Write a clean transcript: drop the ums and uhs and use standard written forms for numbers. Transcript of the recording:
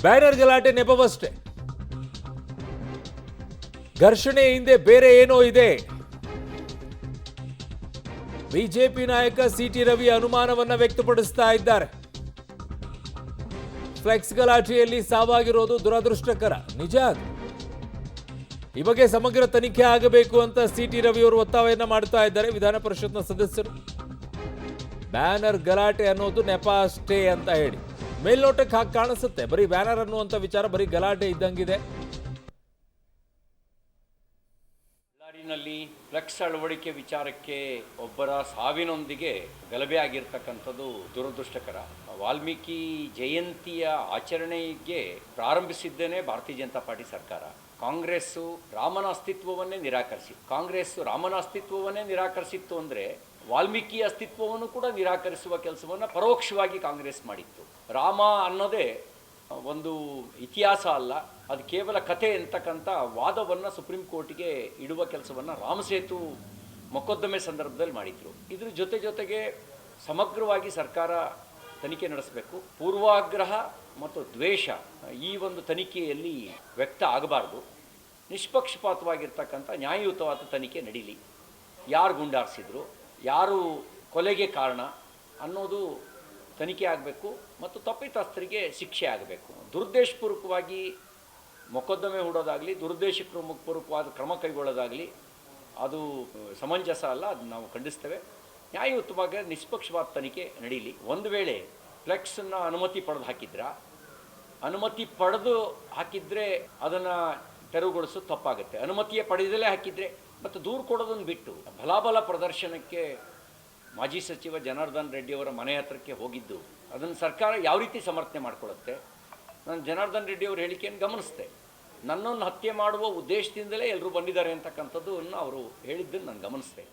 Banner ಗಲಾಟೆ ನೆಪವಷ್ಟೇ, ಘರ್ಷಣೆ ಹಿಂದೆ ಬೇರೆ ಏನೋ ಇದೆ. ಬಿಜೆಪಿ ನಾಯಕ ಸಿಟಿ ರವಿ ಅನುಮಾನವನ್ನ ವ್ಯಕ್ತಪಡಿಸ್ತಾ ಇದ್ದಾರೆ. ಫ್ಲೆಕ್ಸ್ ಗಲಾಟೆಯಲ್ಲಿ ಸಾವಾಗಿರೋದು ದುರದೃಷ್ಟಕರ, ನಿಜ ಅದು. ಈ ಬಗ್ಗೆ ಸಮಗ್ರ ತನಿಖೆ ಆಗಬೇಕು ಅಂತ ಸಿಟಿ ರವಿ ಅವರು ಒತ್ತಾಯವನ್ನು ಮಾಡ್ತಾ ಇದ್ದಾರೆ. ವಿಧಾನ ಪರಿಷತ್ನ ಸದಸ್ಯರು ಬ್ಯಾನರ್ ಗಲಾಟೆ ಅನ್ನೋದು ನೆಪ ಅಷ್ಟೇ ಅಂತ ಹೇಳಿ, ಮೇಲ್ನೋಟಕ್ಕೆ ಹಾಗೆ ಕಾಣಿಸುತ್ತೆ, ಬರೀ ಬ್ಯಾನರ್ ಅನ್ನುವಂಥ ವಿಚಾರ ಬರೀ ಗಲಾಟೆ ಇದ್ದಂಗಿದೆ. ಬಳ್ಳಾರಿನಲ್ಲಿ ಫ್ಲೆಕ್ಸ್ ಅಳವಡಿಕೆ ವಿಚಾರಕ್ಕೆ ಒಬ್ಬರ ಸಾವಿನೊಂದಿಗೆ ಗಲಭೆ ಆಗಿರ್ತಕ್ಕಂಥದ್ದು ದುರದೃಷ್ಟಕರ. ವಾಲ್ಮೀಕಿ ಜಯಂತಿಯ ಆಚರಣೆಗೆ ಪ್ರಾರಂಭಿಸಿದ್ದೇನೆ ಭಾರತೀಯ ಜನತಾ ಪಾರ್ಟಿ ಸರ್ಕಾರ. ಕಾಂಗ್ರೆಸ್ಸು ರಾಮನ ಅಸ್ತಿತ್ವವನ್ನೇ ನಿರಾಕರಿಸಿತ್ತು ಅಂದರೆ ವಾಲ್ಮೀಕಿ ಅಸ್ತಿತ್ವವನ್ನು ಕೂಡ ನಿರಾಕರಿಸುವ ಕೆಲಸವನ್ನು ಪರೋಕ್ಷವಾಗಿ ಕಾಂಗ್ರೆಸ್ ಮಾಡಿತ್ತು. ರಾಮ ಅನ್ನೋದೇ ಒಂದು ಇತಿಹಾಸ ಅಲ್ಲ, ಅದು ಕೇವಲ ಕಥೆ ಅಂತಕ್ಕಂಥ ವಾದವನ್ನು ಸುಪ್ರೀಂ ಕೋರ್ಟಿಗೆ ಇಡುವ ಕೆಲಸವನ್ನು ರಾಮಸೇತು ಮೊಕದ್ದಮೆ ಸಂದರ್ಭದಲ್ಲಿ ಮಾಡಿದರು. ಇದ್ರ ಜೊತೆಗೆ ಸಮಗ್ರವಾಗಿ ಸರ್ಕಾರ ತನಿಖೆ ನಡೆಸಬೇಕು. ಪೂರ್ವಾಗ್ರಹ ಮತ್ತು ದ್ವೇಷ ಈ ಒಂದು ತನಿಖೆಯಲ್ಲಿ ವ್ಯಕ್ತ ಆಗಬಾರ್ದು. ನಿಷ್ಪಕ್ಷಪಾತವಾಗಿರ್ತಕ್ಕಂಥ ನ್ಯಾಯಯುತವಾದ ತನಿಖೆ ನಡೀಲಿ. ಯಾರು ಗುಂಡಾರಿಸಿದ್ರು, ಯಾರು ಕೊಲೆಗೆ ಕಾರಣ ಅನ್ನೋದು ತನಿಖೆ ಆಗಬೇಕು ಮತ್ತು ತಪ್ಪಿತಸ್ಥರಿಗೆ ಶಿಕ್ಷೆ ಆಗಬೇಕು. ದುರುದ್ದೇಶಪೂರ್ವಕವಾಗಿ ಮೊಕದ್ದಮೆ ಹೂಡೋದಾಗಲಿ, ದುರುದ್ದೇಶಪೂರ್ವಕವಾದ ಕ್ರಮ ಕೈಗೊಳ್ಳೋದಾಗಲಿ ಅದು ಸಮಂಜಸ ಅಲ್ಲ, ಅದು ನಾವು ಖಂಡಿಸ್ತೇವೆ. ನ್ಯಾಯಯುತವಾಗಿ ನಿಷ್ಪಕ್ಷಪಾತ ತನಿಖೆ ನಡೀಲಿ. ಒಂದು ವೇಳೆ ಫ್ಲೆಕ್ಸನ್ನು ಅನುಮತಿ ಪಡೆದು ಹಾಕಿದರೆ ಅದನ್ನು ತೆರವುಗೊಳಿಸೋದು ತಪ್ಪಾಗುತ್ತೆ. ಅನುಮತಿಯೇ ಪಡೆದಲೇ ಹಾಕಿದರೆ ಮತ್ತು ದೂರು ಕೊಡೋದನ್ನು ಬಿಟ್ಟು ಬಲಾಬಲ ಪ್ರದರ್ಶನಕ್ಕೆ ಮಾಜಿ ಸಚಿವ ಜನಾರ್ದನ್ ರೆಡ್ಡಿ ಅವರ ಮನೆ ಹತ್ರಕ್ಕೆ ಹೋಗಿದ್ದು ಅದನ್ನು ಸರ್ಕಾರ ಯಾವ ರೀತಿ ಸಮರ್ಥನೆ ಮಾಡಿಕೊಳ್ಳುತ್ತೆ? ನಾನು ಜನಾರ್ದನ್ ರೆಡ್ಡಿ ಅವರ ಹೇಳಿಕೆಯನ್ನು ಗಮನಿಸಿದೆ. ನನ್ನನ್ನು ಹತ್ಯೆ ಮಾಡುವ ಉದ್ದೇಶದಿಂದಲೇ ಎಲ್ಲರೂ ಬಂದಿದ್ದಾರೆ ಅಂತಕ್ಕಂಥದ್ದನ್ನು ಅವರು ಹೇಳಿದ್ದನ್ನು ನಾನು ಗಮನಿಸಿದೆ.